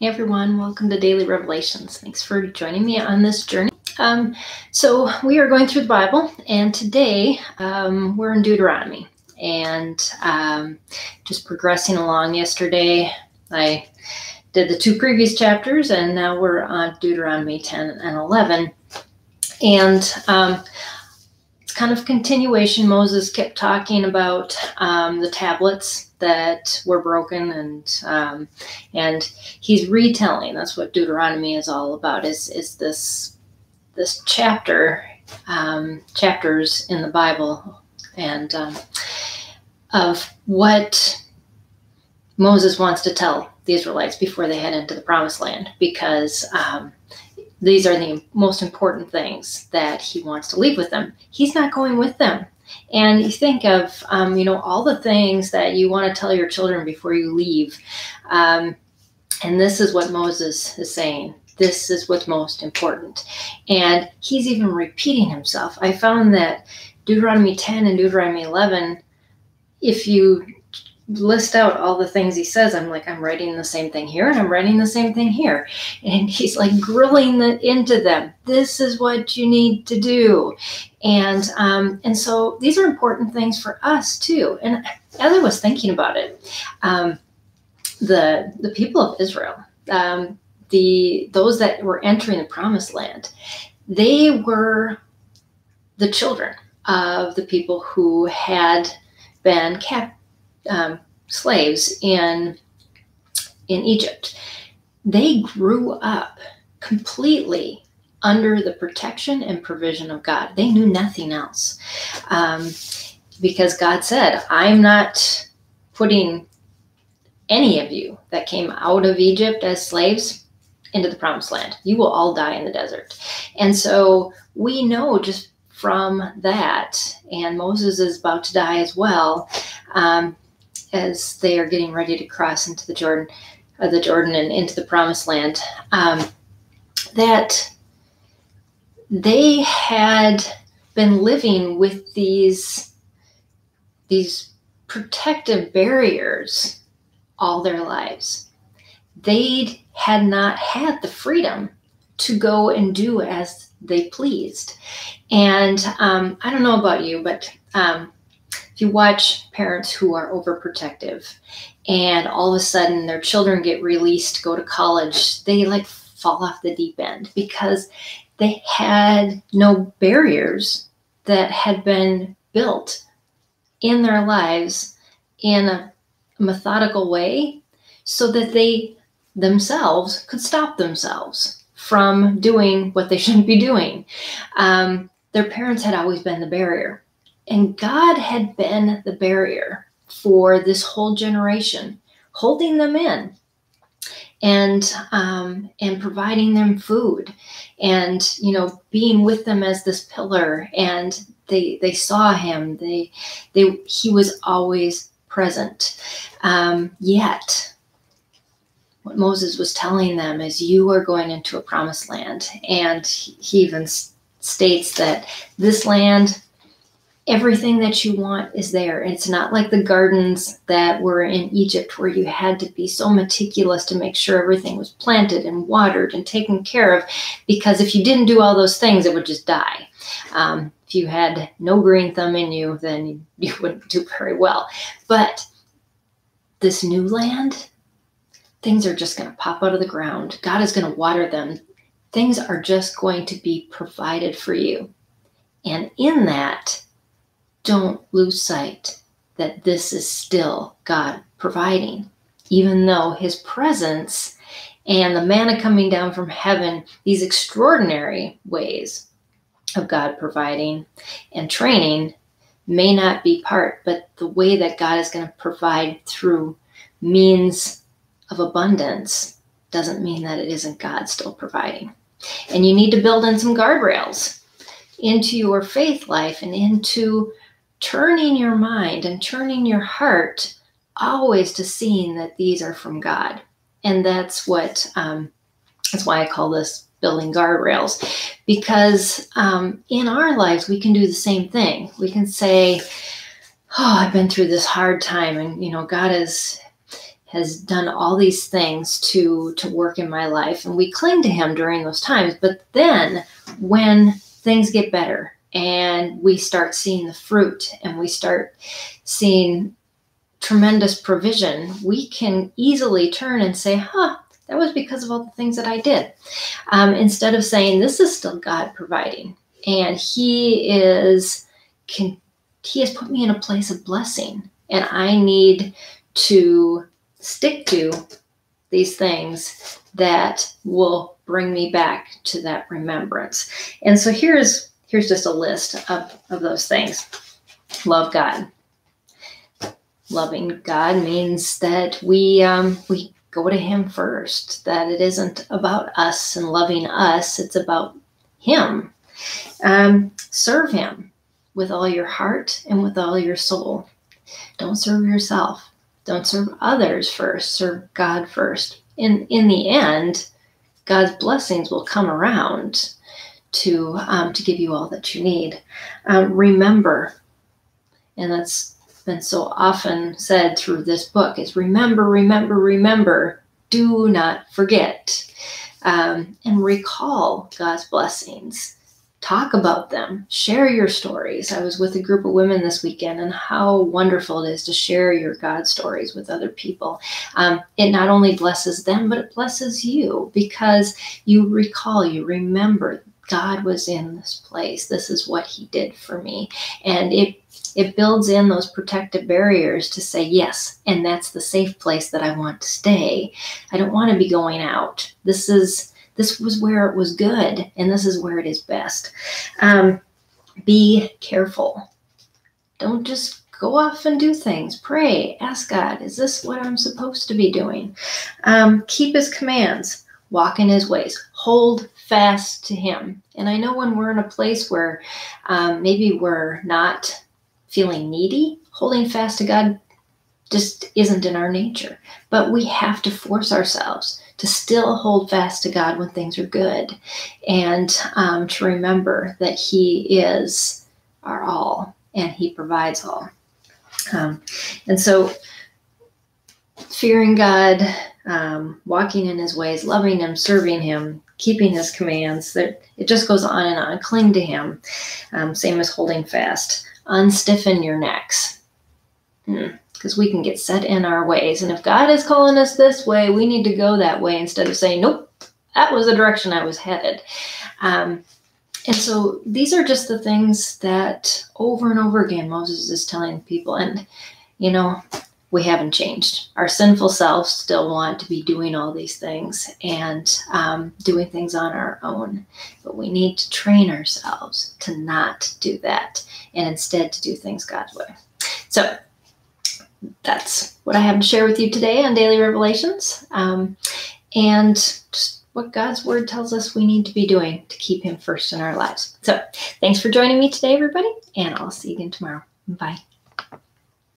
Hey everyone, welcome to Daily Revelations. Thanks for joining me on this journey. So we are going through the Bible, and today we're in Deuteronomy, and just progressing along. Yesterday I did the two previous chapters, and now we're on Deuteronomy 10 and 11, and it's kind of continuation. Moses kept talking about the tablets that were broken, and he's retelling. That's what Deuteronomy is all about. Is this chapters in the Bible, and of what Moses wants to tell the Israelites before they head into the Promised Land, because these are the most important things that he wants to leave with them. He's not going with them. And you think of, all the things that you want to tell your children before you leave. And this is what Moses is saying. This is what's most important. And he's even repeating himself. I found that Deuteronomy 10 and Deuteronomy 11, if you list out all the things he says, I'm writing the same thing here, and I'm writing the same thing here. And he's like grilling into them. This is what you need to do. And so these are important things for us too. And as I was thinking about it, the people of Israel, those that were entering the Promised Land, they were the children of the people who had been slaves in Egypt. They grew up completely under the protection and provision of God. They knew nothing else, because God said, I'm not putting any of you that came out of Egypt as slaves into the Promised Land. You will all die in the desert. And so we know just from that, and Moses is about to die as well, as they are getting ready to cross into the Jordan and into the Promised Land, that they had been living with these protective barriers all their lives. They had not had the freedom to go and do as they pleased. And I don't know about you, but if you watch parents who are overprotective and all of a sudden their children get released to go to college, they fall off the deep end because they had no barriers that had been built in their lives in a methodical way so that they themselves could stop themselves from doing what they shouldn't be doing. Their parents had always been the barrier. And God had been the barrier for this whole generation, holding them in and providing them food, and being with them as this pillar. And they saw him. He was always present. Yet, what Moses was telling them is, you are going into a promised land, and he even states that this land, everything that you want is there. It's not like the gardens that were in Egypt where you had to be so meticulous to make sure everything was planted and watered and taken care of, because if you didn't do all those things, it would just die. If you had no green thumb in you, then you wouldn't do very well. But this new land, things are just going to pop out of the ground. God is going to water them. Things are just going to be provided for you. And in that, don't lose sight that this is still God providing, even though his presence and the manna coming down from heaven, these extraordinary ways of God providing and training, may not be part, but the way that God is going to provide through means of abundance doesn't mean that it isn't God still providing. And you need to build in some guardrails into your faith life and into turning your mind and turning your heart always to seeing that these are from God. And that's why I call this building guardrails, because in our lives, we can do the same thing. We can say, oh, I've been through this hard time, and God has done all these things to work in my life, and we cling to him during those times. But then when things get better and we start seeing the fruit and we start seeing tremendous provision, we can easily turn and say, that was because of all the things that I did. Instead of saying, this is still God providing. And he has put me in a place of blessing. And I need to stick to these things that will bring me back to that remembrance. And so here's just a list of those things. Love God. Loving God means that we go to him first, that it isn't about us and loving us, it's about him. Serve him with all your heart and with all your soul. Don't serve yourself. Don't serve others first. Serve God first. In the end, God's blessings will come around to give you all that you need. Remember, and that's been so often said through this book, is remember, remember, remember. Do not forget. And recall God's blessings. Talk about them. Share your stories. I was with a group of women this weekend, and how wonderful it is to share your God stories with other people. It not only blesses them, but it blesses you, because you recall, you remember, God was in this place. This is what he did for me. And it builds in those protective barriers to say, yes, and that's the safe place that I want to stay. I don't want to be going out. This was where it was good, and this is where it is best. Be careful. Don't just go off and do things. Pray. Ask God, is this what I'm supposed to be doing? Keep his commands. Walk in his ways. Hold fast to him. And I know when we're in a place where maybe we're not feeling needy, holding fast to God just isn't in our nature. But we have to force ourselves to still hold fast to God when things are good, and to remember that he is our all and he provides all. And so fearing God, walking in his ways, loving him, serving him, keeping his commands, that it just goes on and on. Cling to him. Same as holding fast. Unstiffen your necks. Because we can get set in our ways. And if God is calling us this way, we need to go that way instead of saying, nope, that was the direction I was headed. And so these are just the things that over and over again Moses is telling people. And, we haven't changed. Our sinful selves still want to be doing all these things and doing things on our own. But we need to train ourselves to not do that, and instead to do things God's way. So that's what I have to share with you today on Daily Revelations, and just what God's word tells us we need to be doing to keep him first in our lives. So thanks for joining me today, everybody, and I'll see you again tomorrow. Bye.